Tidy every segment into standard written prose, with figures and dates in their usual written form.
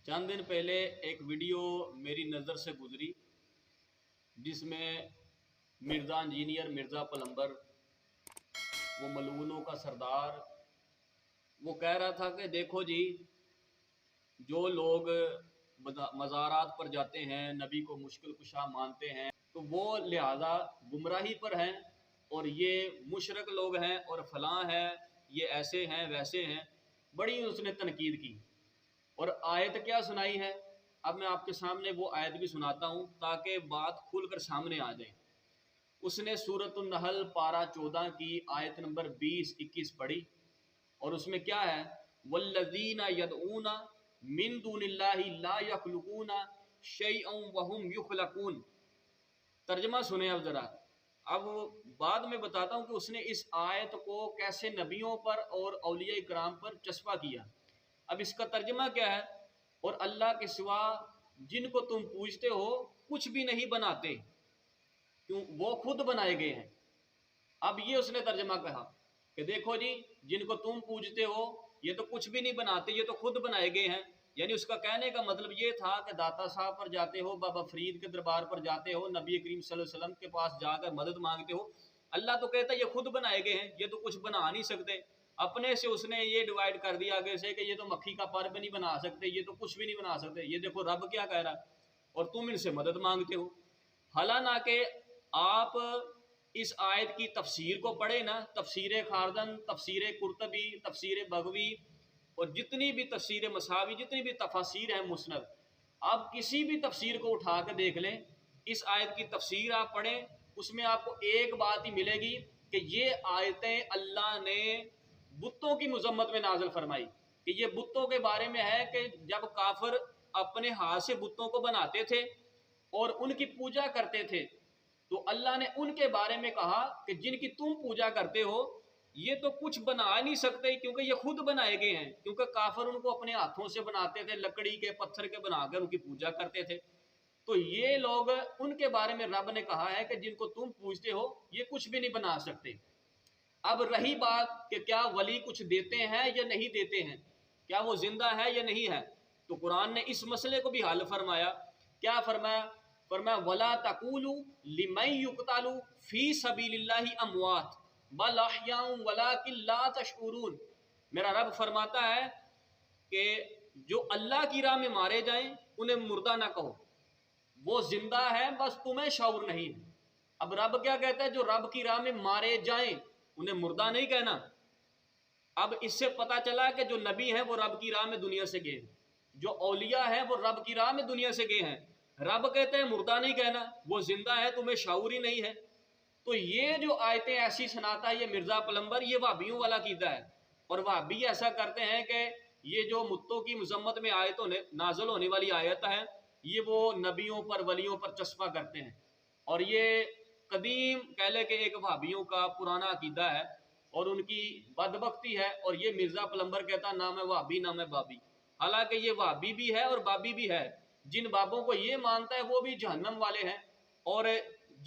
چند دن پہلے ایک ویڈیو میری نظر سے گزری جس میں مرزا انجینئر مرزا پلمبر وہ ملعونوں کا سردار وہ کہہ رہا تھا کہ دیکھو جی، جو لوگ مزارات پر جاتے ہیں، نبی کو مشکل کشا مانتے ہیں، تو وہ لہذا گمراہی پر ہیں، اور یہ مشرک لوگ ہیں اور فلاں ہیں، یہ ایسے ہیں ویسے ہیں۔ بڑی اس نے تنقید کی اور آیت کیا سنائی ہے۔ اب میں آپ کے سامنے وہ آیت بھی سناتا ہوں تاکہ بات کھل کر سامنے آ جائے۔ اس نے سورۃ النحل پارہ 14 کی آیت نمبر 20-21 پڑھی، اور اس میں کیا ہے؟ والذین یدعون من دون اللہ لا یخلقون شیئا وہم یخلقون۔ ترجمہ سنیں اب ذرا۔ اب بعد میں بتاتا ہوں کہ اس نے اس آیت کو کیسے نبیوں پر اور اولیاء کرام پر چسپاں کیا۔ اب اس کا ترجمہ کیا ہے؟ اور اللہ کے سوا جن کو تم پوجتے ہو کچھ بھی نہیں بناتے، کیوں؟ وہ خود بنائے گئے ہیں۔ اب یہ اس نے ترجمہ کہا کہ دیکھو جی، جن کو تم پوجتے ہو یہ تو کچھ بھی نہیں بناتے، یہ تو خود بنائے گئے ہیں۔ یعنی اس کا کہنے کا مطلب یہ تھا کہ داتا صاحب پر جاتے ہو، بابا فرید کے دربار پر جاتے ہو، نبی کریم صلی اللہ علیہ وسلم کے پاس جا کر مدد مانگتے ہو، اللہ تو کہتا ہے یہ خود بنائے گئے ہیں، یہ تو کچھ بنا نہیں سکتے۔ اپنے سے اس نے یہ ڈیوائیڈ کر دیا آگے سے کہ یہ تو مکھی کا پر بھی نہیں بنا سکتے، یہ تو کچھ بھی نہیں بنا سکتے۔ یہ دیکھو رب کیا کہہ رہا ہے، اور تم ان سے مدد مانگتے ہو۔ حالانکہ آپ اس آیت کی تفسیر کو پڑھیں نا، تفسیر خاردن، تفسیر قرطبی، تفسیر بغوی اور جتنی بھی تفسیر مساوی، جتنی بھی تفاسیر ہیں مسند، آپ کسی بھی تفسیر کو اٹھا کے دیکھ لیں، اس آیت کی تفسیر آپ پڑھیں، اس میں آپ کو ایک بات ہی ملے گی کہ یہ آیتیں اللہ نے بتوں کی مذمت میں نازل فرمائی، کہ یہ بتوں کے بارے میں ہے کہ جب کافر اپنے ہاتھ سے بتوں کو بناتے تھے اور ان کی پوجا کرتے تھے، تو اللہ نے ان کے بارے میں کہا کہ جن کی تم پوجا کرتے ہو یہ تو کچھ بنا نہیں سکتے، کیونکہ یہ خود بنائے گئے ہیں، کیونکہ کافر ان کو اپنے ہاتھوں سے بناتے تھے، لکڑی کے پتھر کے بنا کر ان کی پوجا کرتے تھے۔ تو یہ لوگ، ان کے بارے میں رب نے کہا ہے کہ جن کو تم پوجتے ہو یہ کچھ بھی نہیں بنا سکتے۔ اب رہی بات کہ کیا ولی کچھ دیتے ہیں یا نہیں دیتے ہیں، کیا وہ زندہ ہے یا نہیں ہے، تو قرآن نے اس مسئلے کو بھی حل فرمایا۔ کیا فرمایا؟ فرمایا وَلَا تَقُولُوا لِمَن يُقْتَلُ فِي سَبِيلِ اللَّهِ أَمْوَاتٌ بَلْ أَحْيَاءٌ وَلَٰكِن لَّا تَشْعُرُونَ۔ میرا رب فرماتا ہے کہ جو اللہ کی راہ میں مارے جائیں انہیں مردہ نہ کہو، وہ زندہ ہے، بس تمہیں شعور نہیں ہے۔ اب رب کیا کہتا ہے؟ جو رب کی راہ میں مارے جائیں انہیں مردہ نہیں کہنا۔ اب اس سے پتہ چلا کہ جو نبی ہیں وہ رب کی راہ میں دنیا سے گئے ہیں، جو اولیاء ہیں وہ رب کی راہ میں دنیا سے گئے ہیں۔ رب کہتے ہیں مردہ نہیں کہنا، وہ زندہ ہے، تمہیں شعور ہی نہیں ہے۔ تو یہ جو آیتیں ایسی سناتا ہے یہ مرزا پلمبر، یہ وہابیوں والا عقیدہ ہے، اور وہابی ایسا کرتے ہیں کہ یہ جو متوں کی مذمت میں آیتوں نازل ہونے والی آیت ہے یہ وہ نبیوں پر ولیوں پر چسپاں کرتے ہیں، اور یہ قدیم کہہ لے کہ ایک وہابیوں کا پرانا عقیدہ ہے اور ان کی بدبختی ہے۔ اور یہ مرزا پلمبر کہتا نام ہے وہابی نام ہے بابی، حالانکہ یہ وہابی بھی ہے اور بابی بھی ہے۔ جن بابوں کو یہ مانتا ہے وہ بھی جہنم والے ہیں، اور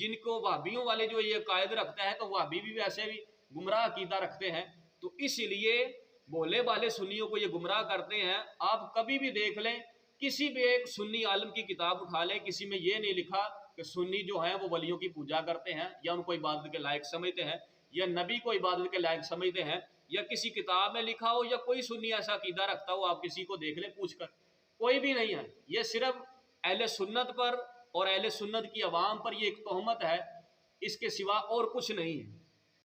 جن کو وہابیوں والے جو یہ قائد رکھتا ہے تو وہابی بھی ویسے بھی گمراہ عقیدہ رکھتے ہیں۔ تو اس لیے بولے بالے سنیوں کو یہ گمراہ کرتے ہیں۔ آپ کبھی بھی دیکھ لیں، کسی بھی ایک سنی عالم کی کتاب اٹھا لیں، کسی میں یہ نہیں لکھا کہ سنی جو ہیں وہ ولیوں کی پوجا کرتے ہیں یا ان کو عبادت کے لائق سمجھتے ہیں یا نبی کو عبادت کے لائق سمجھتے ہیں، یا کسی کتاب میں لکھا ہو یا کوئی سنی ایسا عقیدہ رکھتا ہو، آپ کسی کو دیکھ لیں پوچھ کر، کوئی بھی نہیں ہے۔ یہ صرف اہل سنت پر اور اہل سنت کی عوام پر یہ ایک تہمت ہے، اس کے سوا اور کچھ نہیں ہے۔